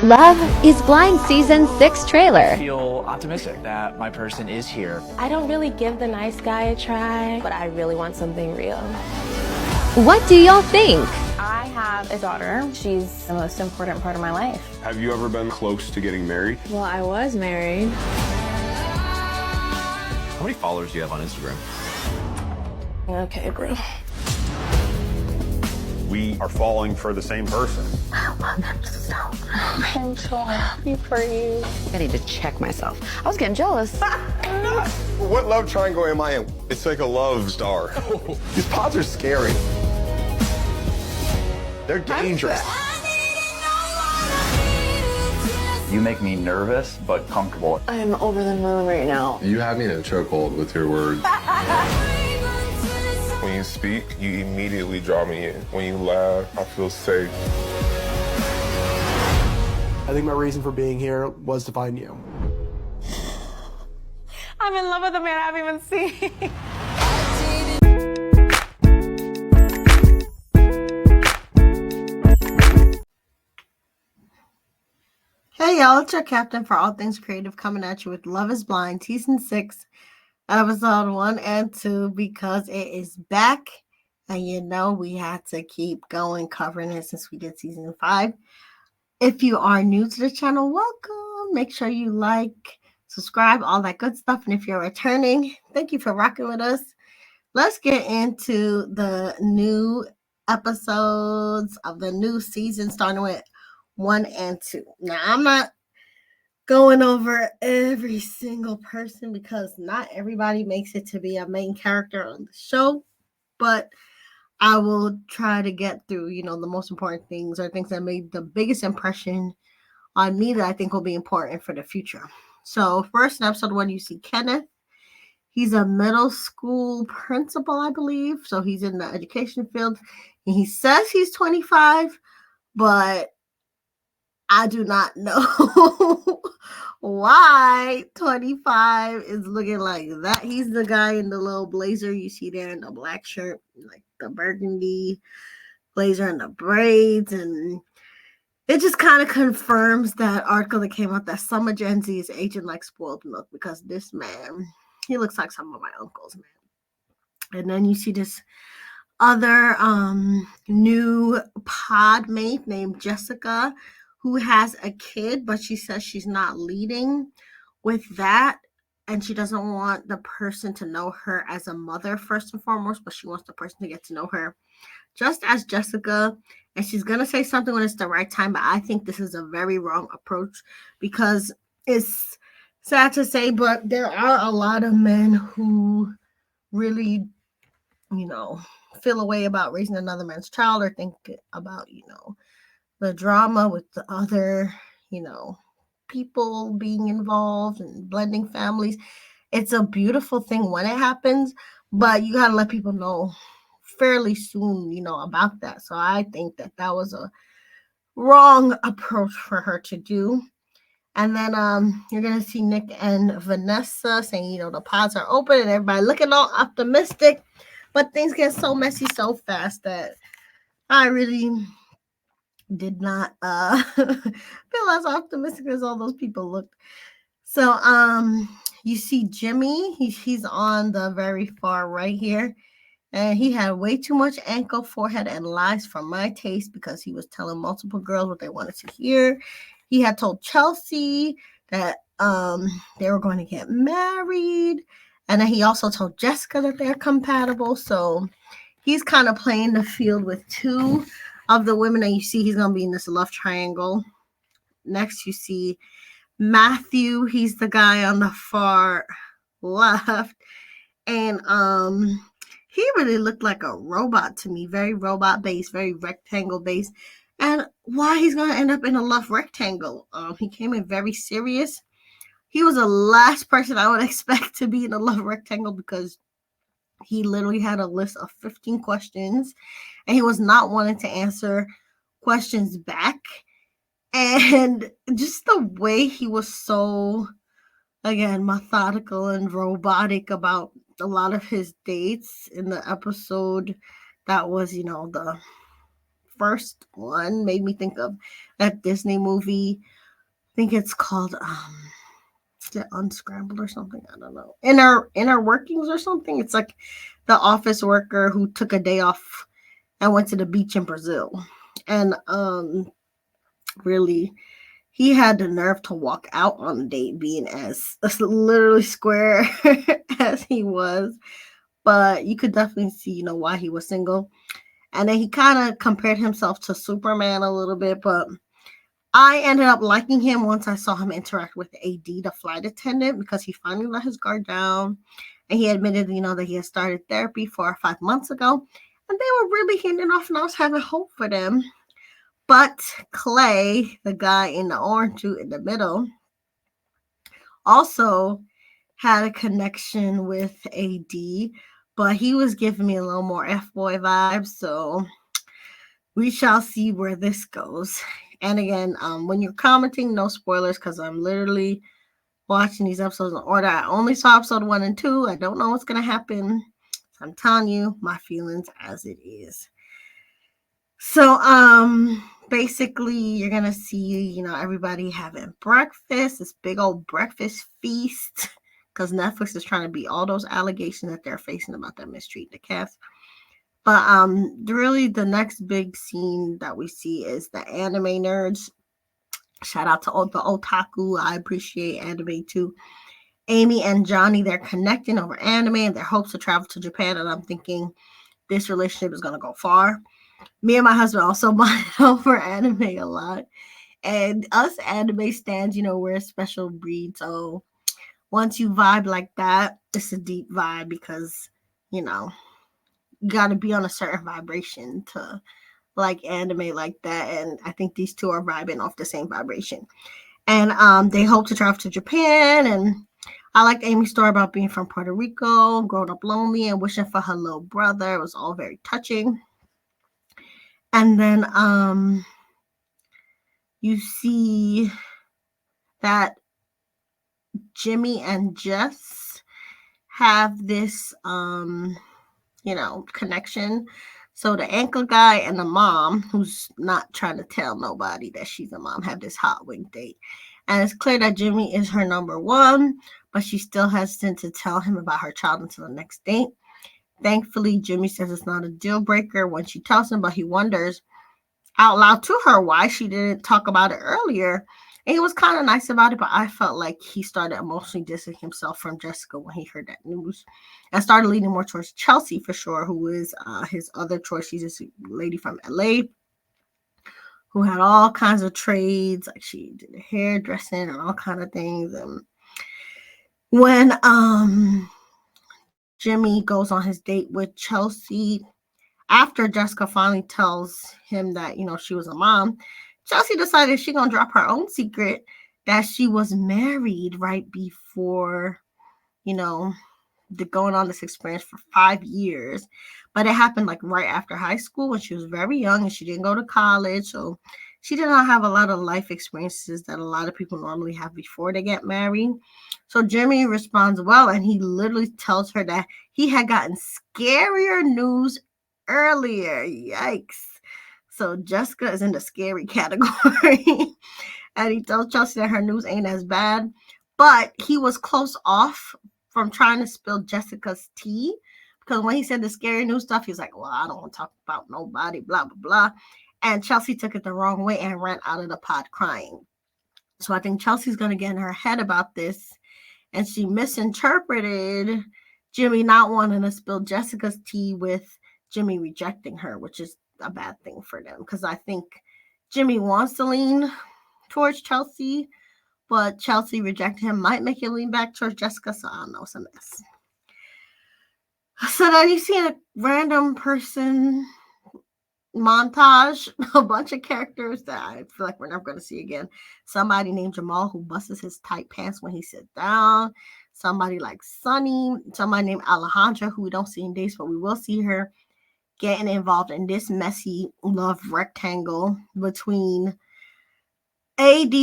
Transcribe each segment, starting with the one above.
Love is Blind Season 6 trailer. I feel optimistic that my person is here. I don't really give the nice guy a try, but I really want something real. What do y'all think? I have a daughter. She's the most important part of my life. Have you ever been close to getting married? Well, I was married. How many followers do you have on Instagram? Okay, bro. We are falling for the same person. I love him so much. I'm so happy for you. I need to check myself. I was getting jealous. What love triangle am I in? It's like a love star. These pods are scary. They're dangerous. You make me nervous but comfortable. I'm over the moon right now. You have me in a chokehold with your words. When you speak, you immediately draw me in. When you laugh, I feel safe. I think my reason for being here was to find you. I'm in love with a man I haven't even seen. Hey y'all, it's your captain for all things creative coming at you with Love is Blind Season 6, Episode 1 and 2 because it is back. And you know we had to keep going covering it since we did Season 5. If you are new to the channel, welcome. Make sure you like, subscribe, all that good stuff. And if you're returning, thank you for rocking with us. Let's get into the new episodes of the new season starting with 1 and 2. Now, I'm not going over every single person because not everybody makes it to be a main character on the show, but I will try to get through, the most important things or things that made the biggest impression on me that I think will be important for the future. So first in episode 1, you see Kenneth. He's a middle school principal, I believe. So he's in the education field. And he says he's 25, but I do not know why 25 is looking like that. He's the guy in the little blazer you see there in the black shirt, like the burgundy blazer and the braids. And it just kind of confirms that article that came out that some of Gen Z is aging like spoiled milk because this man, he looks like some of my uncles, man. And then you see this other new pod mate named Jessica, who has a kid, but she says she's not leading with that. And she doesn't want the person to know her as a mother first and foremost, but she wants the person to get to know her just as Jessica. And she's going to say something when it's the right time, but I think this is a very wrong approach because it's sad to say, but there are a lot of men who really, feel a way about raising another man's child or think about, the drama with the other, people being involved and blending families. It's a beautiful thing when it happens, but you got to let people know fairly soon, about that. So I think that was a wrong approach for her to do. And then you're going to see Nick and Vanessa saying, the pods are open and everybody looking all optimistic, but things get so messy so fast that I really did not feel as optimistic as all those people looked. So you see Jimmy, he's on the very far right here, and he had way too much ankle, forehead, and lies for my taste because he was telling multiple girls what they wanted to hear. He had told Chelsea that they were going to get married, and then he also told Jessica that they're compatible. So he's kind of playing the field with two of the women, and you see he's going to be in this love triangle. Next, you see Matthew. He's the guy on the far left, and he really looked like a robot to me, very robot-based, very rectangle-based. And why he's going to end up in a love rectangle? He came in very serious. He was the last person I would expect to be in a love rectangle because he literally had a list of 15 questions, and he was not wanting to answer questions back. And just the way he was so, again, methodical and robotic about a lot of his dates in the episode that was, the first one made me think of that Disney movie. I think it's called is it Unscrambled or something? I don't know. Inner Workings or something. It's like the office worker who took a day off and went to the beach in Brazil. And really, he had the nerve to walk out on a date being as literally square as he was. But you could definitely see, why he was single. And then he kind of compared himself to Superman a little bit, but I ended up liking him once I saw him interact with AD, the flight attendant, because he finally let his guard down. And he admitted, that he had started therapy 4 or 5 months ago. And they were really hitting it off, and I was having hope for them. But Clay, the guy in the orange suit in the middle, also had a connection with AD, but he was giving me a little more F-boy vibes. So we shall see where this goes. And again, when you're commenting, no spoilers, because I'm literally watching these episodes in order. I only saw episode 1 and 2. I don't know what's going to happen. So I'm telling you my feelings as it is. So, basically, you're going to see, everybody having breakfast, this big old breakfast feast, because Netflix is trying to beat all those allegations that they're facing about them mistreating the cast. But really, the next big scene that we see is the anime nerds. Shout out to all the otaku. I appreciate anime too. Amy and Johnny, they're connecting over anime and their hopes to travel to Japan. And I'm thinking this relationship is going to go far. Me and my husband also bonded over anime a lot. And us anime stands, we're a special breed. So once you vibe like that, it's a deep vibe because, you got to be on a certain vibration to like anime like that. And I think these two are vibing off the same vibration. And they hope to travel to Japan. And I liked Amy's story about being from Puerto Rico, growing up lonely and wishing for her little brother. It was all very touching. And then you see that Jimmy and Jess have this connection. So the ankle guy and the mom, who's not trying to tell nobody that she's a mom, have this hot wing date. And it's clear that Jimmy is her number one, but she still hesitant to tell him about her child until the next date. Thankfully, Jimmy says it's not a deal breaker when she tells him, but he wonders out loud to her why she didn't talk about it earlier. And he was kind of nice about it, but I felt like he started emotionally distancing himself from Jessica when he heard that news and started leaning more towards Chelsea for sure, who is his other choice. She's this lady from LA who had all kinds of trades, like she did hairdressing and all kinds of things. And when Jimmy goes on his date with Chelsea, after Jessica finally tells him that, she was a mom, Chelsea decided she's going to drop her own secret that she was married right before, going on this experience for 5 years. But it happened like right after high school when she was very young and she didn't go to college. So she did not have a lot of life experiences that a lot of people normally have before they get married. So Jimmy responds well, and he literally tells her that he had gotten scarier news earlier. Yikes. So Jessica is in the scary category. And he tells Chelsea that her news ain't as bad. But he was close off from trying to spill Jessica's tea. Because when he said the scary news stuff, he was like, well, I don't want to talk about nobody, blah, blah, blah. And Chelsea took it the wrong way and ran out of the pod crying. So I think Chelsea's going to get in her head about this. And she misinterpreted Jimmy not wanting to spill Jessica's tea with Jimmy rejecting her, which is a bad thing for them. Because I think Jimmy wants to lean towards Chelsea, but Chelsea rejecting him might make him lean back towards Jessica. So I don't know, it's a mess. So then you see a random person montage, a bunch of characters that I feel like we're never going to see again. Somebody named Jamal who busts his tight pants when he sits down. Somebody like Sunny. Somebody named Alejandra who we don't see in days, but we will see her getting involved in this messy love rectangle between AD,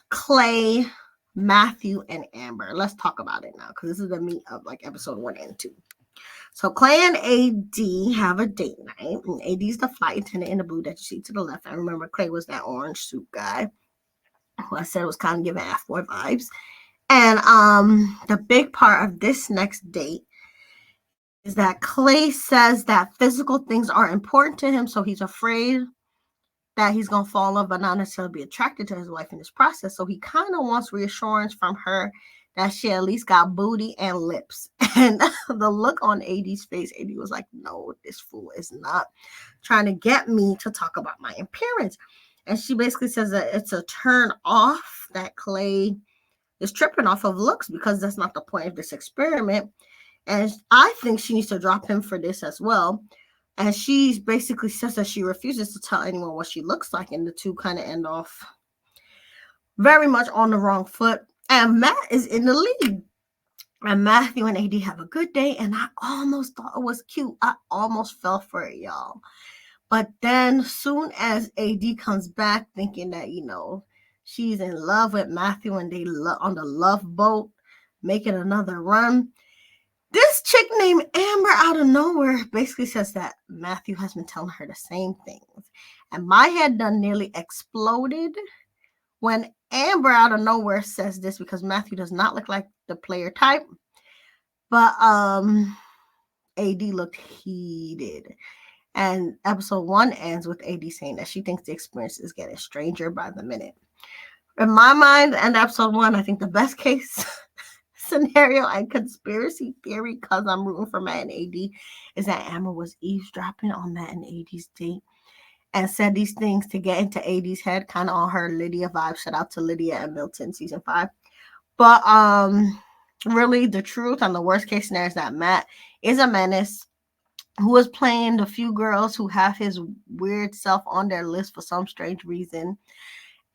Clay, Matthew, and Amber. Let's talk about it now because this is the meat of like episode 1 and 2. So Clay and AD have a date night. And AD's the flight attendant in the blue that you see to the left. I remember Clay was that orange suit guy who I said was kind of giving F-boy vibes. And the big part of this next date is that Clay says that physical things are important to him, so he's afraid that he's going to fall in love but not necessarily be attracted to his wife in this process. So he kind of wants reassurance from her that she at least got booty and lips. And the look on AD's face, AD was like, no, this fool is not trying to get me to talk about my appearance. And she basically says that it's a turn off, that Clay is tripping off of looks because that's not the point of this experiment. And I think she needs to drop him for this as well. And she basically says that she refuses to tell anyone what she looks like. And the two kind of end off very much on the wrong foot. And Matt is in the lead. And Matthew and AD have a good day. And I almost thought it was cute. I almost fell for it, y'all. But then soon as AD comes back thinking that, you know, she's in love with Matthew and they on the love boat making another run, this chick named Amber out of nowhere basically says that Matthew has been telling her the same things. And my head done nearly exploded when Amber out of nowhere says this, because Matthew does not look like the player type. But AD looked heated. And episode 1 ends with AD saying that she thinks the experience is getting stranger by the minute. In my mind, and episode 1, I think the best case scenario and conspiracy theory, because I'm rooting for Matt and AD, is that Amber was eavesdropping on Matt and AD's date and said these things to get into AD's head, kind of on her Lydia vibe. Shout out to Lydia and Milton season 5. But really the truth and the worst case scenario is that Matt is a menace who is playing the few girls who have his weird self on their list for some strange reason.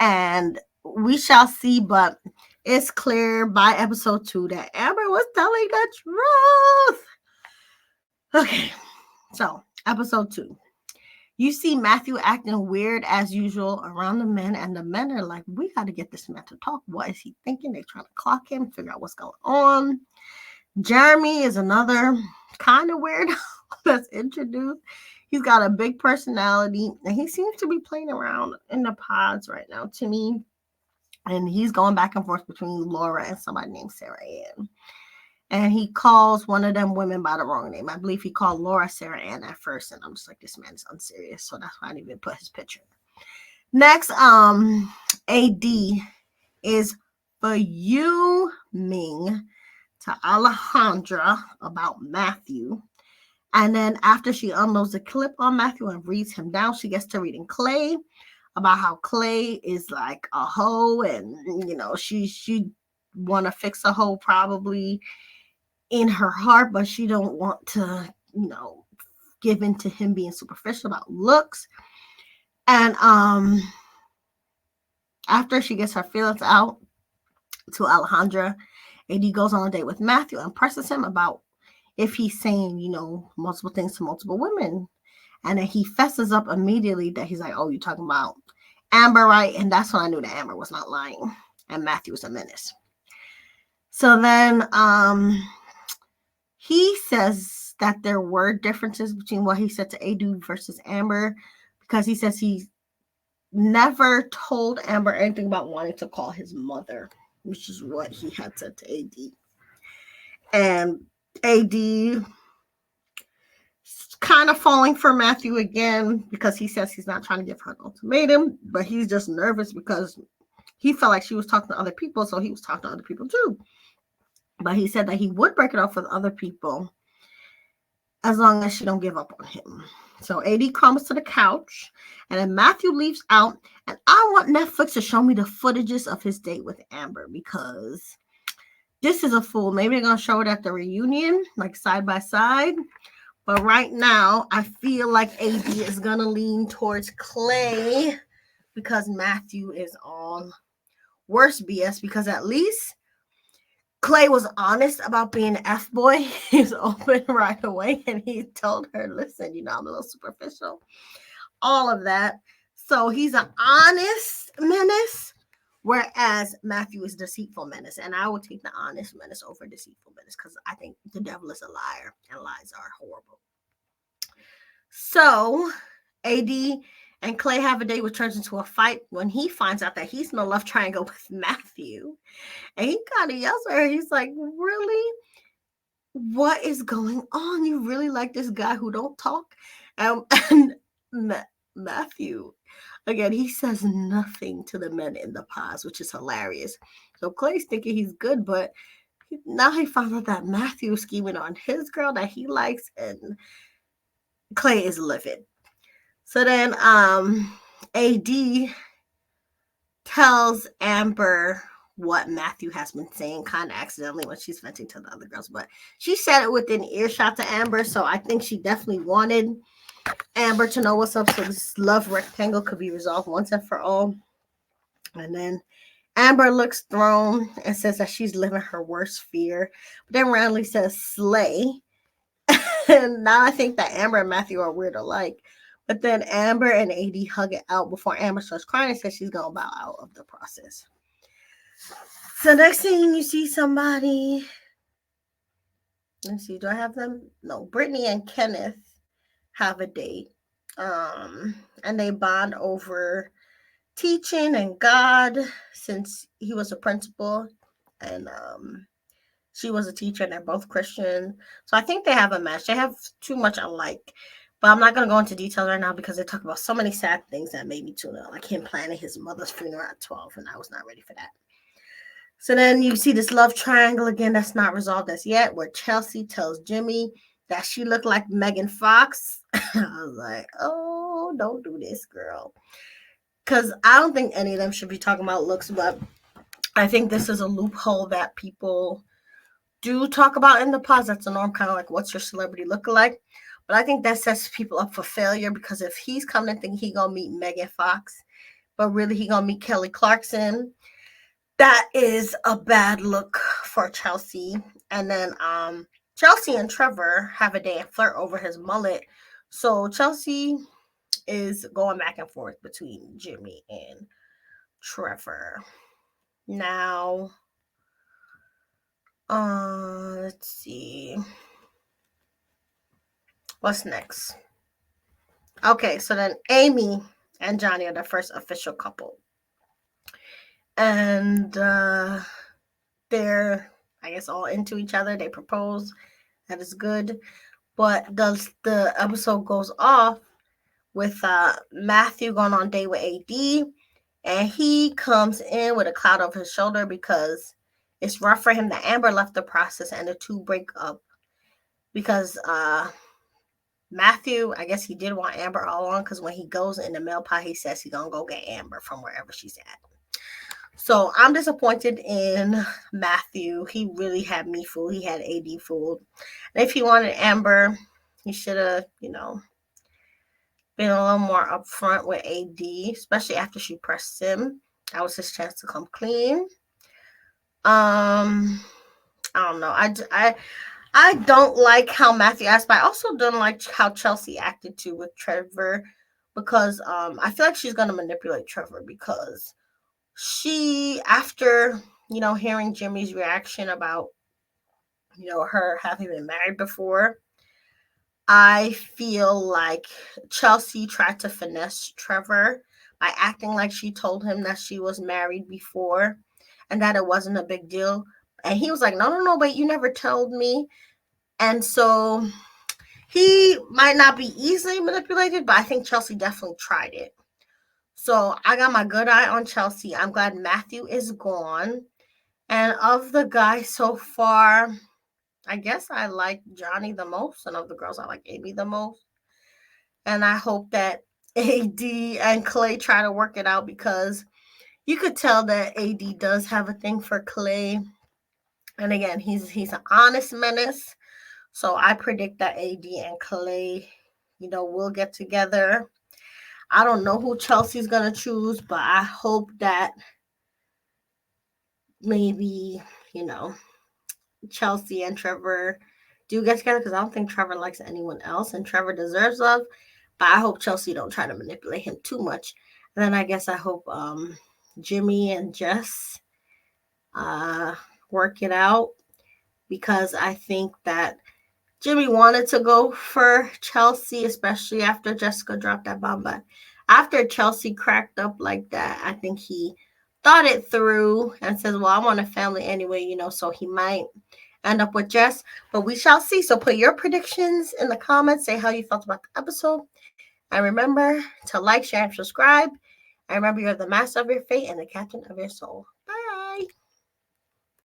And we shall see, but it's clear by episode 2 that Amber was telling the truth. Okay, so episode 2. You see Matthew acting weird as usual around the men, and the men are like, we got to get this man to talk. What is he thinking? They're trying to clock him, figure out what's going on. Jeremy is another kind of weird that's introduced. He's got a big personality, and he seems to be playing around in the pods right now to me. And he's going back and forth between Laura and somebody named Sarah Ann. And he calls one of them women by the wrong name. I believe he called Laura Sarah Ann at first. And I'm just like, this man is unserious. So that's why I didn't even put his picture. Next, AD is fuming to Alejandra about Matthew. And then after she unloads the clip on Matthew and reads him down, she gets to reading Clay about how Clay is like a hoe, and you know she want to fix a hoe probably in her heart, but she don't want to, you know, give in to him being superficial about looks. And after she gets her feelings out to Alejandra, AD goes on a date with Matthew and presses him about if he's saying, you know, multiple things to multiple women. And then he fesses up immediately that he's like, oh, you're talking about Amber, right? And that's when I knew that Amber was not lying and Matthew was a menace. So then he says that there were differences between what he said to AD versus Amber, because he says he never told Amber anything about wanting to call his mother, which is what he had said to AD. And AD kind of falling for Matthew again because he says he's not trying to give her an ultimatum, but he's just nervous because he felt like she was talking to other people, so he was talking to other people too. But he said that he would break it off with other people as long as she don't give up on him. So AD comes to the couch, and then Matthew leaves out, and I want Netflix to show me the footages of his date with Amber, because this is a fool. Maybe they're going to show it at the reunion, like side by side. But right now, I feel like AD is going to lean towards Clay because Matthew is on worse BS, because at least Clay was honest about being an F-boy. He's open right away, and he told her, listen, you know, I'm a little superficial. All of that. So he's an honest menace, Whereas Matthew is deceitful menace, and I will take the honest menace over deceitful menace because I think the devil is a liar and lies are horrible. So AD and Clay have a day which turns into a fight when he finds out that he's in a love triangle with Matthew. And he kind of yells at her. He's like, really? What is going on? You really like this guy who don't talk? And Matthew, again, he says nothing to the men in the pause, which is hilarious. So Clay's thinking he's good, but now he found out that Matthew is scheming on his girl that he likes, and Clay is livid. So then AD tells Amber what Matthew has been saying, kind of accidentally when she's venting to the other girls, but she said it within earshot to Amber, so I think she definitely wanted Amber to know what's up so this love rectangle could be resolved once and for all. And then Amber looks thrown and says that she's living her worst fear, but then randomly says slay. And now I think that Amber and Matthew are weird alike. But then Amber and AD hug it out before Amber starts crying and says she's going to bow out of the process. So next thing you see somebody, let's see, do I have them? No, Brittany and Kenneth have a date. And they bond over teaching and God, since he was a principal and she was a teacher, and they're both Christian. So I think they have a match. They have too much alike. But I'm not going to go into details right now because they talk about so many sad things that made me tune out. Like him planning his mother's funeral at 12, and I was not ready for that. So then you see this love triangle again that's not resolved as yet, where Chelsea tells Jimmy that she looked like Megan Fox. I was like, oh, don't do this, girl. Because I don't think any of them should be talking about looks, but I think this is a loophole that people do talk about in the past. That's a norm, kind of like what's your celebrity look like. But I think that sets people up for failure, because if he's coming and thinking he gonna meet Megan Fox, but really he gonna meet Kelly Clarkson, that is a bad look for Chelsea. And then Chelsea and Trevor have a day and flirt over his mullet. So Chelsea is going back and forth between Jimmy and Trevor. Now, let's see. What's next? Okay, so then Amy and Johnny are the first official couple. And they're, I guess, all into each other. They propose. That is good. But the episode goes off with Matthew going on a date with AD. And he comes in with a cloud over his shoulder because it's rough for him that Amber left the process and the two break up. Because Matthew, I guess he did want Amber all along, because when he goes in the mail pie, he says he's going to go get Amber from wherever she's at. So I'm disappointed in Matthew. He really had me fooled. He had AD fooled. And if he wanted Amber, he should have, been a little more upfront with AD, especially after she pressed him. That was his chance to come clean. I don't know. I don't like how Matthew asked, but I also don't like how Chelsea acted too with Trevor, because I feel like she's going to manipulate Trevor, because she, after, hearing Jimmy's reaction about, her having been married before, I feel like Chelsea tried to finesse Trevor by acting like she told him that she was married before and that it wasn't a big deal. And he was like, no, but you never told me. And so he might not be easily manipulated, but I think Chelsea definitely tried it. So I got my good eye on Chelsea. I'm glad Matthew is gone. And of the guys so far, I guess I like Johnny the most. And of the girls, I like Amy the most. And I hope that AD and Clay try to work it out, because you could tell that AD does have a thing for Clay. And again, he's an honest menace. So I predict that AD and Clay, will get together. I don't know who Chelsea's going to choose, but I hope that maybe, Chelsea and Trevor do get together, because I don't think Trevor likes anyone else, and Trevor deserves love. But I hope Chelsea don't try to manipulate him too much. And then I guess I hope, Jimmy and Jess work it out, because I think that Jimmy wanted to go for Chelsea, especially after Jessica dropped that bomb. But after Chelsea cracked up like that, I think he thought it through and says, well, I want a family anyway, you know, so he might end up with Jess. But we shall see. So put your predictions in the comments. Say how you felt about the episode. And remember to like, share, and subscribe. And remember, you're the master of your fate and the captain of your soul.